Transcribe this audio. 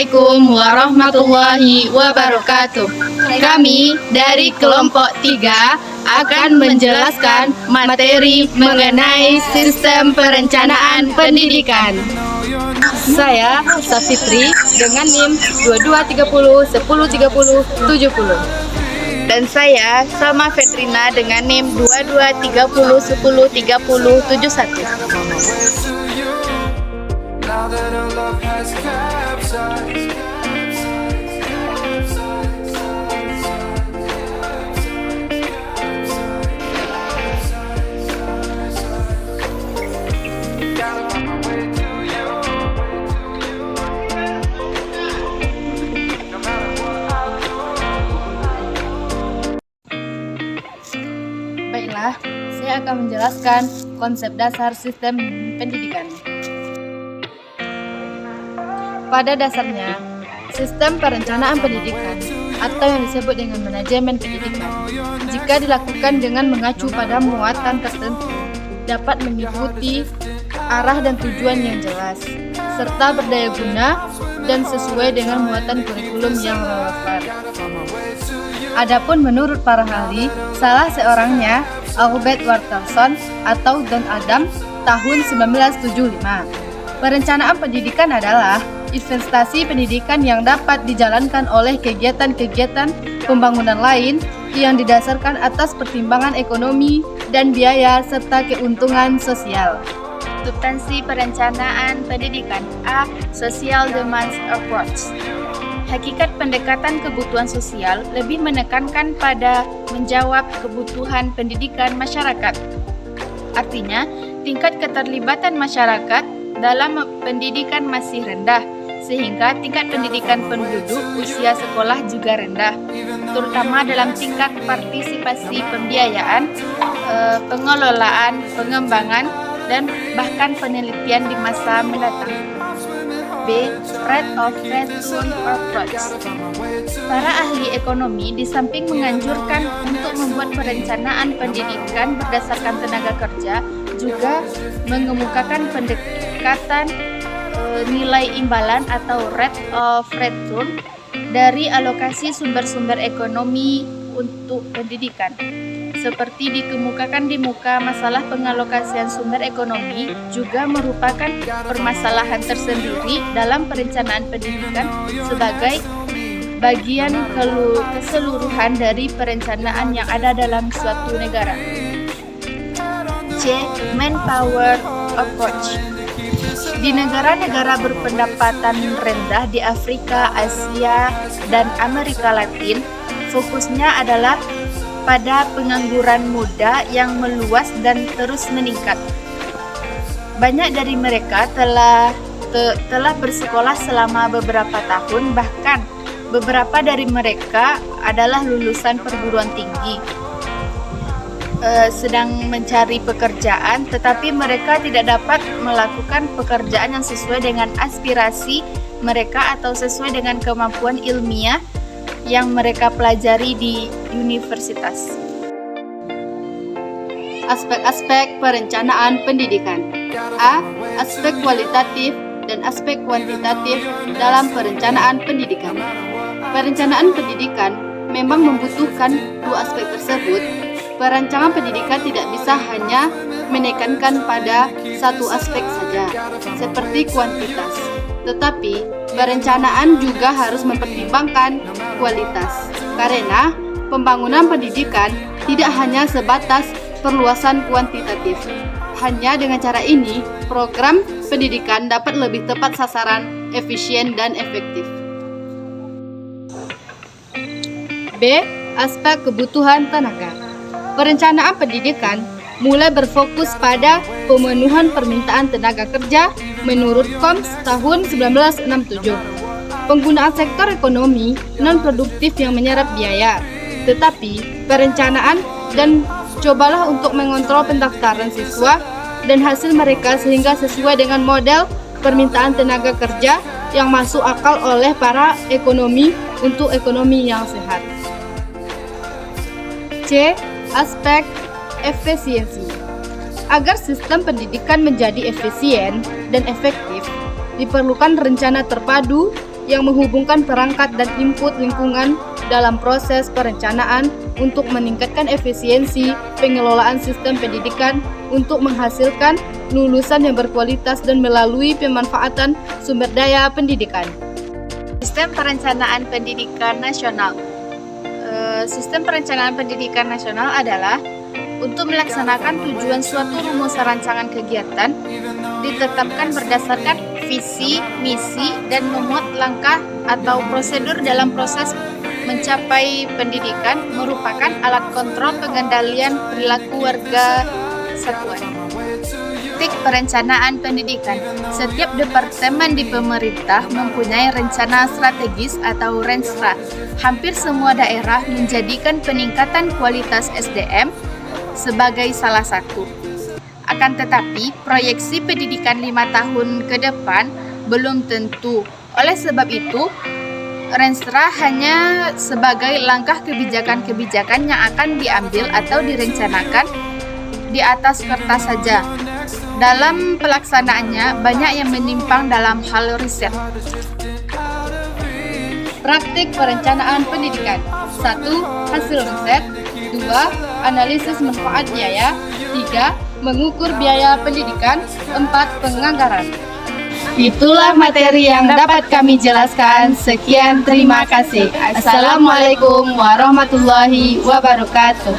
Assalamualaikum warahmatullahi wabarakatuh. Kami dari kelompok 3 akan menjelaskan materi mengenai sistem perencanaan pendidikan. Saya Safitri dengan NIM 2230 1030 70. Dan saya Salma Fetrina dengan NIM 2230 1030 71. Now that our love has capsized. Baiklah, saya akan menjelaskan konsep dasar sistem pendidikan. Pada dasarnya, sistem perencanaan pendidikan atau yang disebut dengan manajemen pendidikan, jika dilakukan dengan mengacu pada muatan tertentu, dapat mengikuti arah dan tujuan yang jelas, serta berdaya guna dan sesuai dengan muatan kurikulum yang relevan. Adapun menurut para ahli, salah seorangnya Albert Watterson atau John Adam tahun 1975. Perencanaan pendidikan adalah investasi pendidikan yang dapat dijalankan oleh kegiatan-kegiatan pembangunan lain yang didasarkan atas pertimbangan ekonomi dan biaya serta keuntungan sosial. Substansi perencanaan pendidikan A. Social Demands Approach. Hakikat pendekatan kebutuhan sosial lebih menekankan pada menjawab kebutuhan pendidikan masyarakat. Artinya, tingkat keterlibatan masyarakat dalam pendidikan masih rendah, sehingga tingkat pendidikan penduduk usia sekolah juga rendah, terutama dalam tingkat partisipasi pembiayaan, pengelolaan, pengembangan, dan bahkan penelitian di masa mendatang. B. Rate of Return Approach. Para ahli ekonomi di samping menganjurkan untuk membuat perencanaan pendidikan berdasarkan tenaga kerja, juga mengemukakan pendekatan nilai imbalan atau rate of return dari alokasi sumber-sumber ekonomi untuk pendidikan. Seperti dikemukakan di muka, masalah pengalokasian sumber ekonomi juga merupakan permasalahan tersendiri dalam perencanaan pendidikan sebagai bagian keseluruhan dari perencanaan yang ada dalam suatu negara. C. Manpower Approach. Di negara-negara berpendapatan rendah di Afrika, Asia, dan Amerika Latin, fokusnya adalah pada pengangguran muda yang meluas dan terus meningkat. Banyak dari mereka telah bersekolah selama beberapa tahun, bahkan beberapa dari mereka adalah lulusan perguruan tinggi, sedang mencari pekerjaan, tetapi mereka tidak dapat melakukan pekerjaan yang sesuai dengan aspirasi mereka atau sesuai dengan kemampuan ilmiah yang mereka pelajari di universitas. Aspek-aspek perencanaan pendidikan. A. Aspek kualitatif dan aspek kuantitatif dalam perencanaan pendidikan. Perencanaan pendidikan memang membutuhkan dua aspek tersebut. Perancangan pendidikan tidak bisa hanya menekankan pada satu aspek saja, seperti kuantitas, tetapi perencanaan juga harus mempertimbangkan kualitas, karena pembangunan pendidikan tidak hanya sebatas perluasan kuantitatif. Hanya dengan cara ini, program pendidikan dapat lebih tepat sasaran, efisien, dan efektif. B. Aspek kebutuhan tenaga. Perencanaan pendidikan mulai berfokus pada pemenuhan permintaan tenaga kerja menurut KOMS tahun 1967. Penggunaan sektor ekonomi non-produktif yang menyerap biaya. Tetapi, perencanaan dan cobalah untuk mengontrol pendaftaran siswa dan hasil mereka sehingga sesuai dengan model permintaan tenaga kerja yang masuk akal oleh para ekonomi untuk ekonomi yang sehat. C. Aspek efisiensi. Agar sistem pendidikan menjadi efisien dan efektif, diperlukan rencana terpadu yang menghubungkan perangkat dan input lingkungan dalam proses perencanaan untuk meningkatkan efisiensi pengelolaan sistem pendidikan untuk menghasilkan lulusan yang berkualitas dan melalui pemanfaatan sumber daya pendidikan. Sistem Perencanaan Pendidikan Nasional. Sistem Perencanaan Pendidikan Nasional adalah untuk melaksanakan tujuan suatu rumus rancangan kegiatan ditetapkan berdasarkan visi, misi, dan memuat langkah atau prosedur dalam proses mencapai pendidikan merupakan alat kontrol pengendalian perilaku warga satuan. Titik perencanaan pendidikan. Setiap departemen di pemerintah mempunyai rencana strategis atau Renstra. Hampir semua daerah menjadikan peningkatan kualitas SDM sebagai salah satu. Akan tetapi, proyeksi pendidikan 5 tahun ke depan belum tentu. Oleh sebab itu, Renstra hanya sebagai langkah kebijakan-kebijakan yang akan diambil atau direncanakan di atas kertas saja. Dalam pelaksanaannya, banyak yang menyimpang dalam hal riset. Praktik perencanaan pendidikan. 1. Hasil riset. 2. Analisis manfaat biaya. 3. Mengukur biaya pendidikan. 4. Penganggaran. Itulah materi yang dapat kami jelaskan. Sekian, terima kasih. Assalamualaikum warahmatullahi wabarakatuh.